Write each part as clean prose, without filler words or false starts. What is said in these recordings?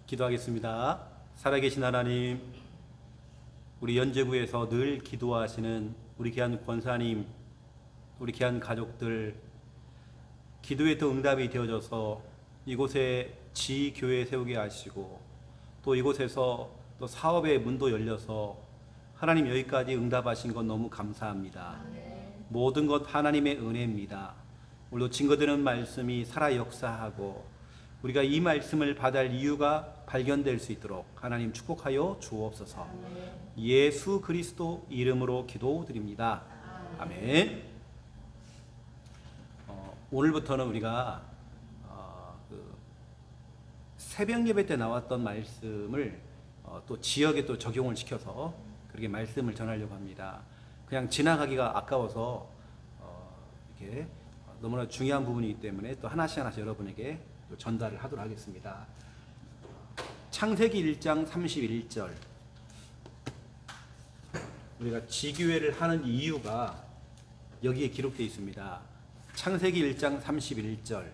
기도하겠습니다. 살아계신 하나님, 우리 연제구에서 늘 기도하시는 우리 귀한 권사님, 우리 귀한 가족들, 기도에 또 응답이 되어져서 이곳에 지교회 세우게 하시고 또 이곳에서 또 사업의 문도 열려서 하나님 여기까지 응답하신 건 너무 감사합니다. 모든 것 하나님의 은혜입니다. 오늘도 증거되는 말씀이 살아 역사하고 우리가 이 말씀을 받을 이유가 발견될 수 있도록 하나님 축복하여 주옵소서. 예수 그리스도 이름으로 기도드립니다. 아멘. 오늘부터는 우리가 새벽 예배 때 나왔던 말씀을 또 지역에 또 적용을 시켜서 그렇게 말씀을 전하려고 합니다. 그냥 지나가기가 아까워서 이렇게 너무나 중요한 부분이기 때문에 또 하나씩 여러분에게 또 전달을 하도록 하겠습니다. 창세기 1장 31절. 우리가 지교회를 하는 이유가 여기에 기록되어 있습니다. 창세기 1장 31절.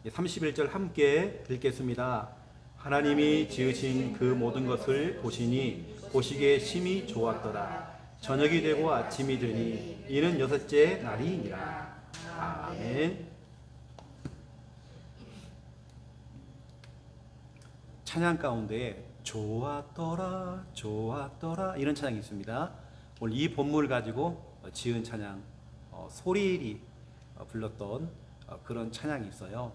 예, 31절 함께 읽겠습니다. 하나님이 지으신 그 모든 것을 보시니 보시기에 심히 좋았더라. 저녁이 되고 아침이 되니 이는 여섯째 날이니라. 아멘. 찬양 가운데 좋았더라 좋았더라 이런 찬양이 있습니다. 오늘 이 본문을 가지고 지은 찬양, 소리일이 불렀던 그런 찬양이 있어요.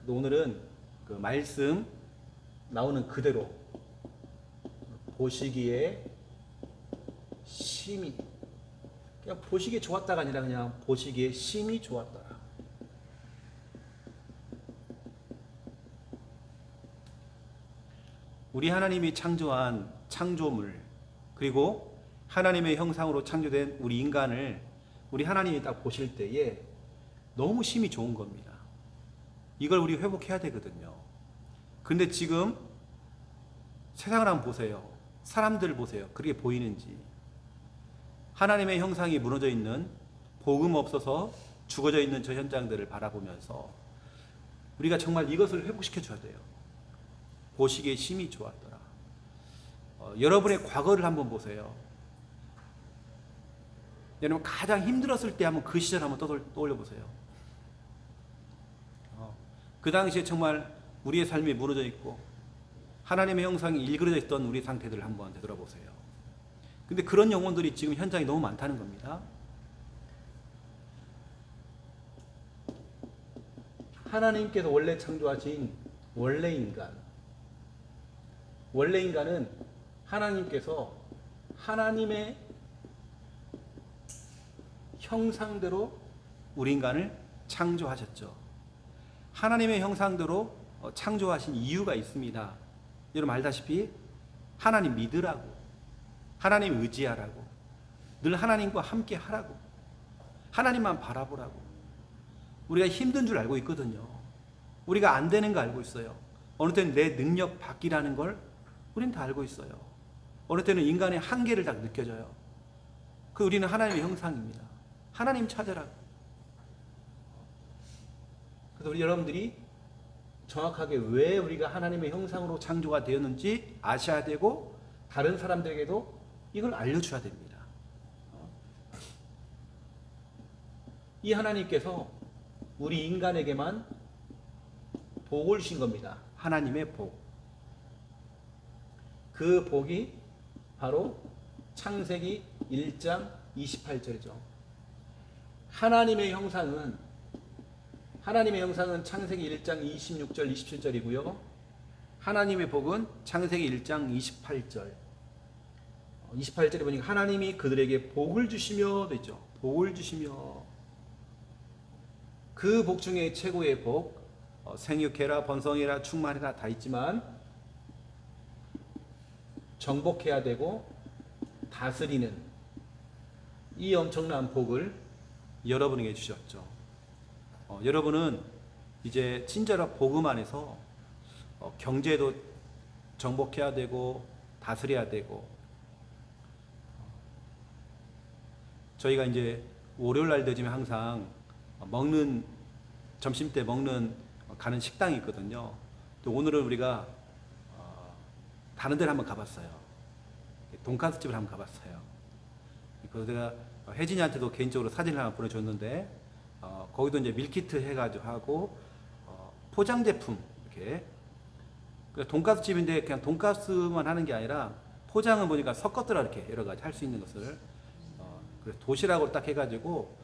오늘은 그 말씀 나오는 그대로 보시기에 심히, 그냥 보시기에 좋았다가 아니라 그냥 보시기에 심히 좋았더라. 우리 하나님이 창조한 창조물, 그리고 하나님의 형상으로 창조된 우리 인간을 우리 하나님이 딱 보실 때에 너무 심히 좋은 겁니다. 이걸 우리 회복해야 되거든요. 근데 지금 세상을 한번 보세요. 사람들을 보세요. 그게 보이는지. 하나님의 형상이 무너져 있는, 복음 없어서 죽어져 있는 저 현장들을 바라보면서 우리가 정말 이것을 회복시켜 줘야 돼요. 보시기에 심히 좋았더라. 여러분의 과거를 한번 보세요. 여러분 가장 힘들었을 때 한번 그 시절 한번 떠올려 보세요. 그 당시에 정말 우리의 삶이 무너져 있고 하나님의 형상이 일그러져 있던 우리 상태들을 한번 되돌아보세요. 근데 그런 영혼들이 지금 현장에 너무 많다는 겁니다. 하나님께서 원래 창조하신 원래 인간은 하나님께서 하나님의 형상대로 우리 인간을 창조하셨죠. 하나님의 형상대로 창조하신 이유가 있습니다. 여러분 알다시피 하나님 믿으라고, 하나님 의지하라고, 늘 하나님과 함께 하라고, 하나님만 바라보라고. 우리가 힘든 줄 알고 있거든요. 우리가 안 되는 거 알고 있어요. 어느 때는 내 능력 밖이라는 걸 우리는 다 알고 있어요. 어느 때는 인간의 한계를 다 느껴져요. 우리는 하나님의 형상입니다. 하나님 찾으라고. 그래서 우리 여러분들이 정확하게 왜 우리가 하나님의 형상으로 창조가 되었는지 아셔야 되고 다른 사람들에게도 이걸 알려줘야 됩니다. 이 하나님께서 우리 인간에게만 복을 주신 겁니다. 하나님의 복. 그 복이 바로 창세기 1장 28절이죠. 하나님의 형상은 창세기 1장 26절 27절이고요. 하나님의 복은 창세기 1장 28절. 28절에 보니까 하나님이 그들에게 복을 주시며 되죠. 복을 주시며. 그 복 중에 최고의 복, 생육해라, 번성해라, 충만해라 다 있지만 정복해야 되고 다스리는 이 엄청난 복을 여러분에게 주셨죠. 여러분은 이제 친절한 복음 안에서 경제도 정복해야 되고 다스려야 되고, 저희가 이제 월요일 날 되면 항상 먹는 점심 때 먹는 가는 식당이 있거든요. 또 오늘은 우리가 다른 데를 한번 가봤어요. 돈가스 집을 한번 가봤어요. 그래서 내가 혜진이한테도 개인적으로 사진을 하나 보내줬는데 거기도 이제 밀키트 해가지고 하고 포장 제품 이렇게 돈가스 집인데 그냥 돈가스만 하는 게 아니라 포장은 보니까 섞었더라 이렇게 여러 가지 할 수 있는 것을 그래서 도시락으로 딱 해가지고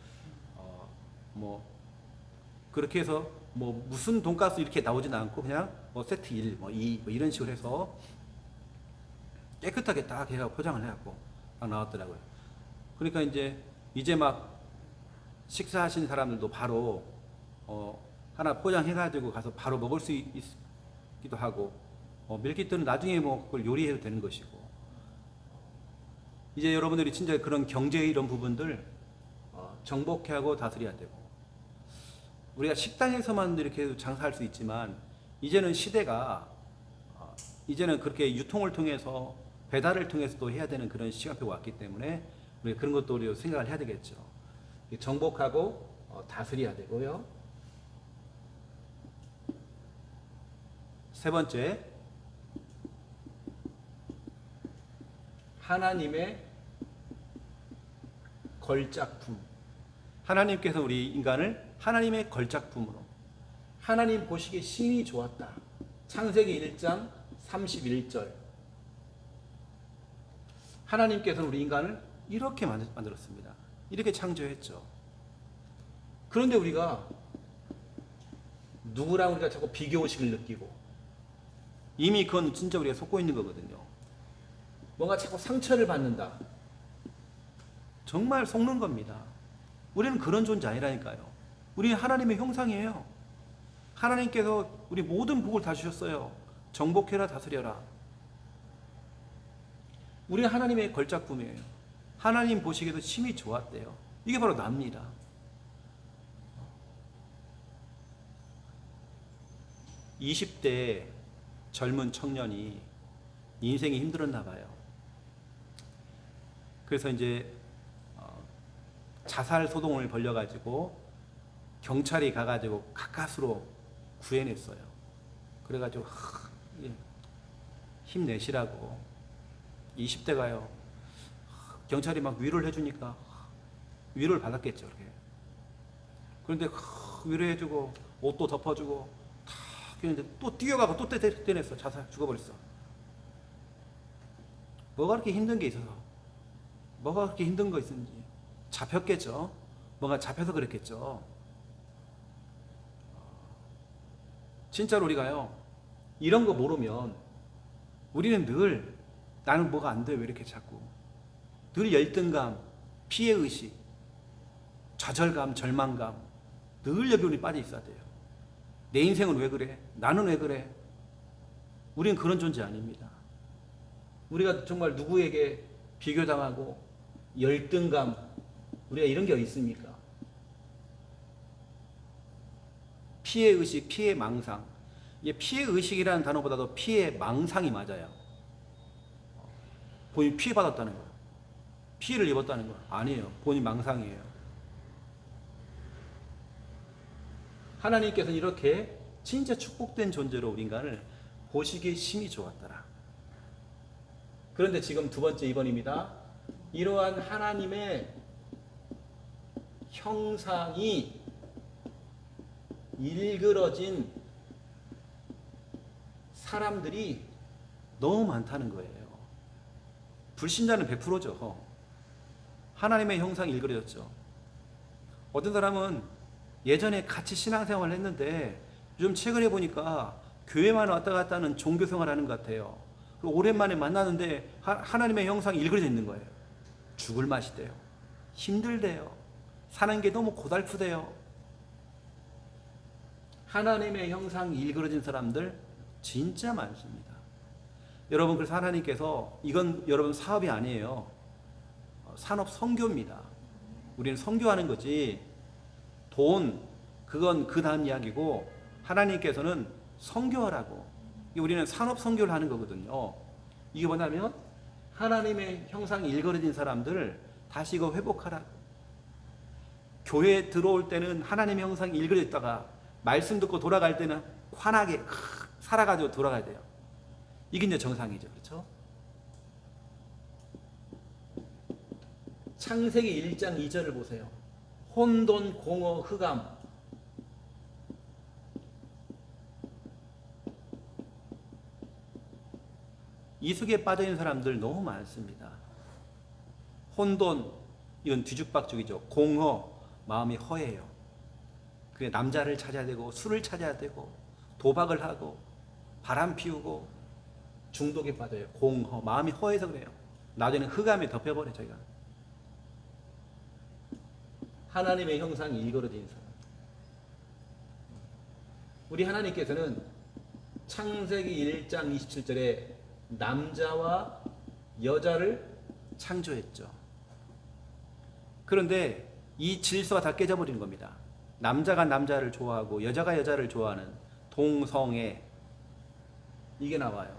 뭐 그렇게 해서 뭐 무슨 돈가스 이렇게 나오진 않고 그냥 뭐 세트 1, 뭐 2, 뭐 이런 식으로 해서 깨끗하게 딱 해가 포장을 해갖고 딱 나왔더라고요. 그러니까 이제 막 식사하신 사람들도 바로 하나 포장해가지고 가서 바로 먹을 수 있기도 하고 밀키트는 나중에 뭐 그걸 요리해도 되는 것이고 이제 여러분들이 진짜 그런 경제 이런 부분들 정복해 하고 다스려야 되고 우리가 식당에서만 이렇게 장사할 수 있지만 이제는 시대가 이제는 그렇게 유통을 통해서 배달을 통해서도 해야 되는 그런 시간표가 왔기 때문에 우리 그런 것도 우리 생각을 해야 되겠죠. 정복하고 다스려야 되고요. 세 번째, 하나님의 걸작품. 하나님께서 우리 인간을 하나님의 걸작품으로 하나님 보시기에 심히 좋았다. 창세기 1장 31절. 하나님께서는 우리 인간을 이렇게 만들었습니다. 이렇게 창조했죠. 그런데 우리가 누구랑 우리가 자꾸 비교의식을 느끼고 이미 그건 진짜 우리가 속고 있는 거거든요. 뭔가 자꾸 상처를 받는다. 정말 속는 겁니다. 우리는 그런 존재 아니라니까요. 우리는 하나님의 형상이에요. 하나님께서 우리 모든 복을 다 주셨어요. 정복해라 다스려라. 우리는 하나님의 걸작품이에요. 하나님 보시기에도 심히 좋았대요. 이게 바로 납니다. (20대) 젊은 청년이 인생이 힘들었나 봐요. 그래서 이제 자살 소동을 벌려가지고 경찰이 가가지고 가까스로 구해냈어요. 그래가지고 힘내시라고 20대가요. 경찰이 막 위로를 해주니까 위로를 받았겠죠. 그렇게. 그런데 위로해주고 옷도 덮어주고 다 했는데 또 뛰어가고 또 떼냈어. 자살 죽어버렸어. 뭐가 그렇게 힘든 게 있어서 뭐가 그렇게 힘든 거 있었는지 잡혔겠죠. 뭔가 잡혀서 그랬겠죠. 진짜로 우리가요 이런 거 모르면 우리는 늘 나는 뭐가 안 돼 왜 이렇게 자꾸 늘 열등감, 피해의식, 좌절감, 절망감 늘 여기 우리 빠져 있어야 돼요. 내 인생은 왜 그래? 나는 왜 그래? 우리는 그런 존재 아닙니다. 우리가 정말 누구에게 비교당하고 열등감 우리가 이런 게 어디 있습니까? 피해의식, 피해망상. 이게 피해의식이라는 단어보다도 피해망상이 맞아요. 본인이 피해받았다는 거예요. 피해를 입었다는 거예요. 아니에요. 본인 망상이에요. 하나님께서는 이렇게 진짜 축복된 존재로 우리 인간을 보시기에 심히 좋았더라. 그런데 지금 두 번째 2번입니다. 이러한 하나님의 형상이 일그러진 사람들이 너무 많다는 거예요. 불신자는 100%죠. 하나님의 형상이 일그러졌죠. 어떤 사람은 예전에 같이 신앙생활을 했는데 요즘 최근에 보니까 교회만 왔다 갔다 하는 종교생활을 하는 것 같아요. 그리고 오랜만에 만나는데 하나님의 형상이 일그러져 있는 거예요. 죽을 맛이대요. 힘들대요. 사는 게 너무 고달프대요. 하나님의 형상이 일그러진 사람들 진짜 많습니다. 여러분 그래서 하나님께서 이건 여러분 사업이 아니에요. 산업 선교입니다. 우리는 선교하는 거지 돈 그건 그 다음 이야기고 하나님께서는 선교하라고 우리는 산업 선교를 하는 거거든요. 이게 뭐냐면 하나님의 형상이 일그러진 사람들 다시 이거 회복하라고. 교회에 들어올 때는 하나님의 형상이 일그러져 있다가 말씀 듣고 돌아갈 때는 환하게 살아가지고 돌아가야 돼요. 이게 이제 정상이죠. 그렇죠? 창세기 1장 2절을 보세요. 혼돈, 공허, 흑암. 이 속에 빠져있는 사람들 너무 많습니다. 혼돈, 이건 뒤죽박죽이죠. 공허, 마음이 허해요. 그래 남자를 찾아야 되고 술을 찾아야 되고 도박을 하고 바람 피우고 중독에 빠져요. 공허, 마음이 허해서 그래요. 나중에는 흑암에 덮여버려요. 저희가 하나님의 형상이 일그러진 사람. 우리 하나님께서는 창세기 1장 27절에 남자와 여자를 창조했죠. 그런데 이 질서가 다 깨져버리는 겁니다. 남자가 남자를 좋아하고 여자가 여자를 좋아하는 동성애, 이게 나와요.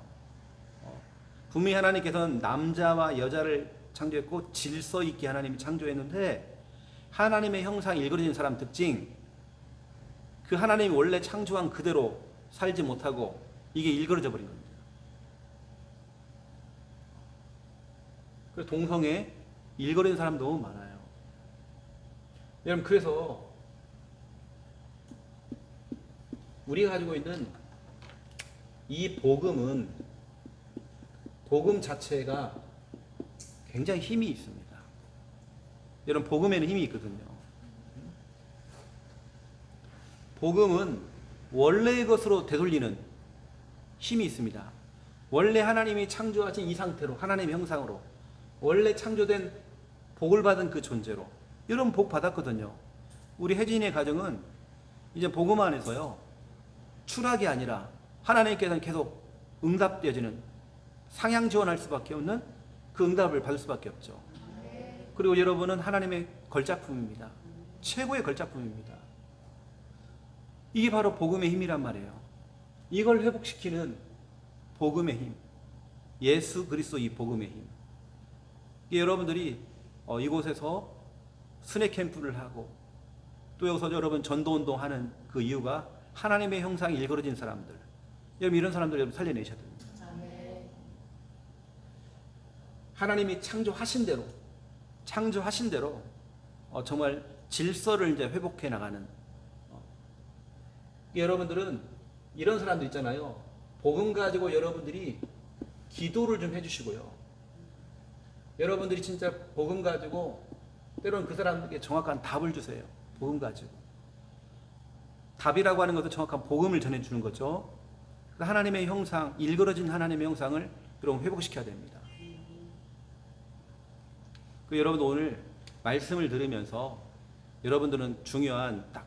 분명히 하나님께서는 남자와 여자를 창조했고 질서 있게 하나님이 창조했는데, 하나님의 형상이 일그러진 사람 특징, 그 하나님이 원래 창조한 그대로 살지 못하고 이게 일그러져 버린 겁니다. 그래서 동성애 일그러진 사람 너무 많아요. 여러분, 그래서 우리가 가지고 있는 이 복음 자체가 굉장히 힘이 있습니다. 여러분, 복음에는 힘이 있거든요. 복음은 원래의 것으로 되돌리는 힘이 있습니다. 원래 하나님이 창조하신 이 상태로, 하나님의 형상으로, 원래 창조된 복을 받은 그 존재로, 이런 복 받았거든요. 우리 혜진이의 가정은 이제 복음 안에서요, 추락이 아니라 하나님께서는 계속 응답되어지는, 상향 지원할 수밖에 없는 그 응답을 받을 수밖에 없죠. 그리고 여러분은 하나님의 걸작품입니다. 최고의 걸작품입니다. 이게 바로 복음의 힘이란 말이에요. 이걸 회복시키는 복음의 힘, 예수 그리스도 이 복음의 힘. 여러분들이 이곳에서 스낵 캠프를 하고 또 여기서 여러분 전도운동 하는 그 이유가 하나님의 형상이 일그러진 사람들, 여러분 이런 사람들 여러분 살려내셔야 됩니다. 하나님이 창조하신 대로 정말 질서를 이제 회복해 나가는, 여러분들은 이런 사람들 있잖아요. 복음 가지고 여러분들이 기도를 좀 해주시고요. 여러분들이 진짜 복음 가지고 때로는 그 사람에게 정확한 답을 주세요. 복음 가지고. 답이라고 하는 것도 정확한 복음을 전해주는 거죠. 하나님의 형상, 일그러진 하나님의 형상을 여러분 회복시켜야 됩니다. 여러분 오늘 말씀을 들으면서 여러분들은 중요한 딱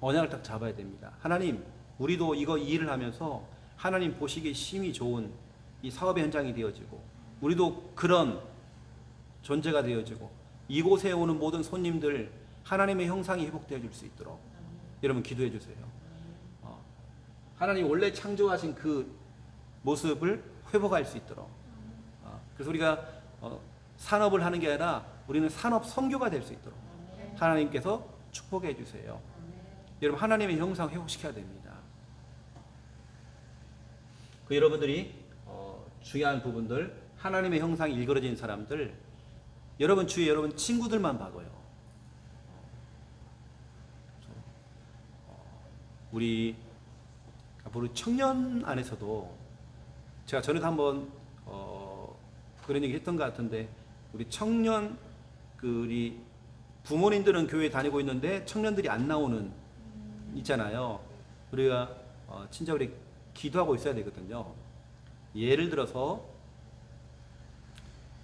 언약을 딱 잡아야 됩니다. 하나님, 우리도 이 일을 하면서 하나님 보시기에 힘이 좋은 이 사업의 현장이 되어지고, 우리도 그런 존재가 되어지고, 이곳에 오는 모든 손님들 하나님의 형상이 회복되어 줄 수 있도록 여러분 기도해 주세요. 하나님 원래 창조하신 그 모습을 회복할 수 있도록. 그래서 우리가 산업을 하는 게 아니라 우리는 산업 선교가 될 수 있도록 하나님께서 축복해 주세요. 여러분, 하나님의 형상 회복시켜야 됩니다. 여러분들이 중요한 부분들, 하나님의 형상이 일그러진 사람들, 여러분 주위에 여러분 친구들만 봐봐요. 우리 앞으로 청년 안에서도 제가 전에도 한번 그런 얘기 했던 것 같은데, 우리 청년, 우리 부모님들은 교회 다니고 있는데 청년들이 안 나오는 있잖아요. 우리가 진짜 우리 기도하고 있어야 되거든요. 예를 들어서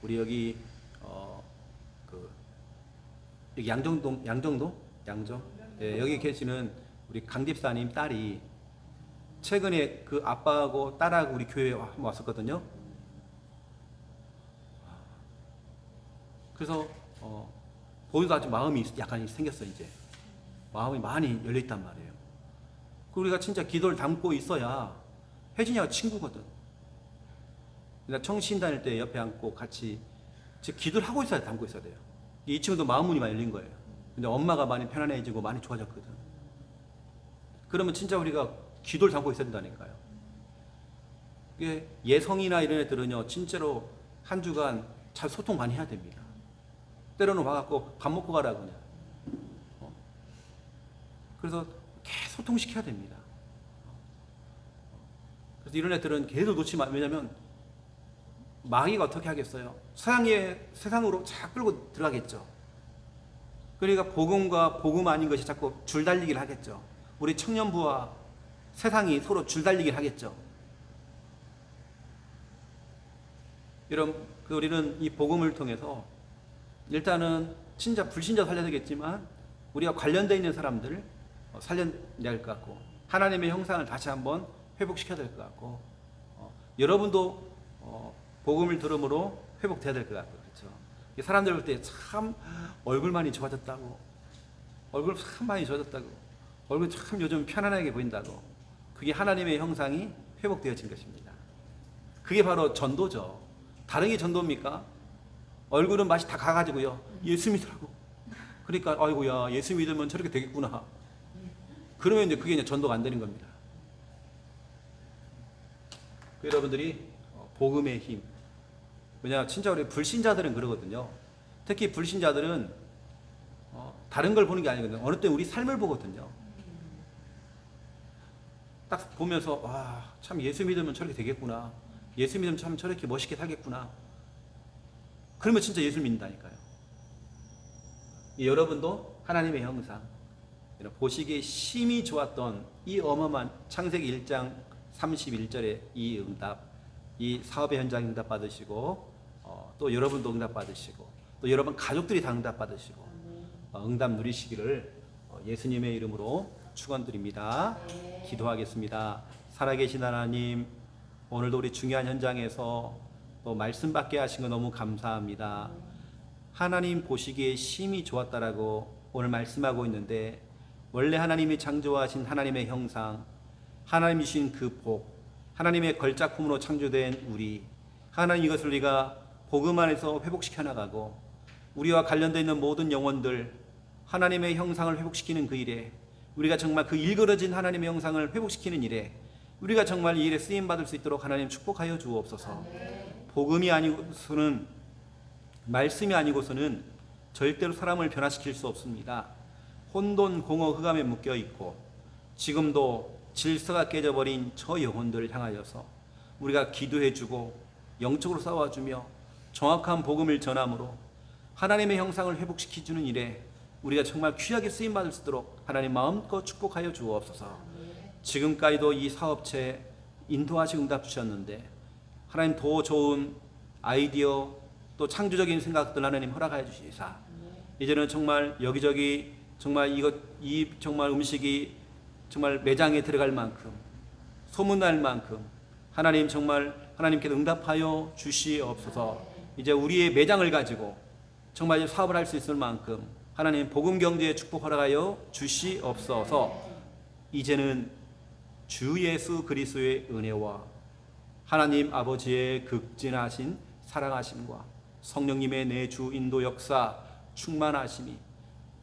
우리 여기 여기 양정, 예, 여기 계시는 우리 강집사님 딸이 최근에 그 아빠하고 딸하고 우리 교회에 왔었거든요. 그래서 보니까 아주 마음이 약간 생겼어. 이제 마음이 많이 열려있단 말이에요. 우리가 진짜 기도를 담고 있어야, 혜진이가 친구거든. 그러니까 청신 다닐 때 옆에 앉고 같이 기도를 하고 있어야, 담고 있어야 돼요. 이 친구도 마음 문이 많이 열린 거예요. 근데 엄마가 많이 편안해지고 많이 좋아졌거든. 그러면 진짜 우리가 기도를 담고 있어야 된다니까요. 이게 예성이나 이런 애들은요, 진짜로 한 주간 잘 소통 많이 해야 됩니다. 때로는 와갖고 밥 먹고 가라 그냥. 그래서 계속 소통시켜야 됩니다. 그래서 이런 애들은 계속 놓지 마. 왜냐면 마귀가 어떻게 하겠어요? 세상으로 잘 끌고 들어가겠죠. 그러니까 복음과 복음 아닌 것이 자꾸 줄달리기를 하겠죠. 우리 청년부와 세상이 서로 줄달리기를 하겠죠. 우리는 이 복음을 통해서 일단은 진짜 불신자 살려야 되겠지만 우리가 관련되어 있는 사람들 살려야 될 것 같고, 하나님의 형상을 다시 한번 회복시켜야 될 것 같고, 여러분도 복음을 들음으로 회복돼야 될 것 같고, 그렇죠? 사람들 볼 때 참 얼굴 많이 좋아졌다고, 얼굴 참 많이 좋아졌다고, 얼굴 참 요즘 편안하게 보인다고, 그게 하나님의 형상이 회복되어진 것입니다. 그게 바로 전도죠. 다른 게 전도입니까? 얼굴은 맛이 다 가가지고요, 예수 믿으라고. 그러니까 아이고야, 예수 믿으면 저렇게 되겠구나. 그러면 이제 그게 이제 전도가 안 되는 겁니다. 여러분들이 복음의 힘. 왜냐, 진짜 우리 불신자들은 그러거든요. 특히 불신자들은 다른 걸 보는 게 아니거든요. 어느 때 우리 삶을 보거든요. 딱 보면서 와, 참 예수 믿으면 저렇게 되겠구나. 예수 믿으면 참 저렇게 멋있게 살겠구나. 그러면 진짜 예수 믿는다니까요. 여러분도 하나님의 형상, 보시기에 심히 좋았던 이 어마어마한 창세기 1장 31절의 이 응답, 이 사업의 현장 응답 받으시고, 또 여러분도 응답 받으시고, 또 여러분 가족들이 다 응답 받으시고, 응답 누리시기를 예수님의 이름으로 축원드립니다. 기도하겠습니다. 살아계신 하나님, 오늘도 우리 중요한 현장에서 또 말씀 받게 하신 거 너무 감사합니다. 하나님 보시기에 심히 좋았다라고 오늘 말씀하고 있는데, 원래 하나님이 창조하신 하나님의 형상, 하나님이 주신 그 복, 하나님의 걸작품으로 창조된 우리, 하나님 이것을 우리가 복음 안에서 회복시켜 나가고, 우리와 관련되어 있는 모든 영혼들 하나님의 형상을 회복시키는 그 일에, 우리가 정말 그 일그러진 하나님의 형상을 회복시키는 일에 우리가 정말 이 일에 쓰임받을 수 있도록 하나님 축복하여 주옵소서. 복음이 아니고서는, 말씀이 아니고서는 절대로 사람을 변화시킬 수 없습니다. 혼돈, 공허, 흑암에 묶여 있고 지금도 질서가 깨져버린 저 영혼들을 향하여서 우리가 기도해주고 영적으로 싸워주며 정확한 복음을 전함으로 하나님의 형상을 회복시켜주는 일에 우리가 정말 귀하게 쓰임받을 수 있도록 하나님 마음껏 축복하여 주옵소서. 지금까지도 이 사업체 인도하시고 응답 주셨는데, 하나님 더 좋은 아이디어 또 창조적인 생각들 하나님 허락하여 주시사, 이제는 정말 여기저기 정말 이 정말 음식이 정말 매장에 들어갈 만큼, 소문날 만큼 하나님 정말 하나님께서 응답하여 주시옵소서. 이제 우리의 매장을 가지고 정말 사업을 할 수 있을 만큼 하나님 복음 경제에 축복 허락하여 주시옵소서. 이제는 주 예수 그리스도의 은혜와 하나님 아버지의 극진하신 사랑하심과 성령님의 내주 인도 역사 충만하심이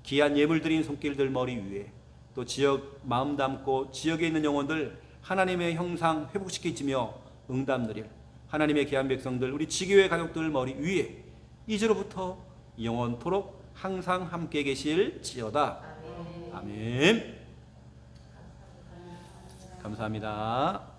귀한 예물 드린 손길들 머리 위에, 또 지역 마음 담고 지역에 있는 영혼들 하나님의 형상 회복시키며 응답 누릴 하나님의 귀한 백성들, 우리 지교회 가족들 머리 위에 이제로부터 영원토록 항상 함께 계실지어다. 아멘. 감사합니다.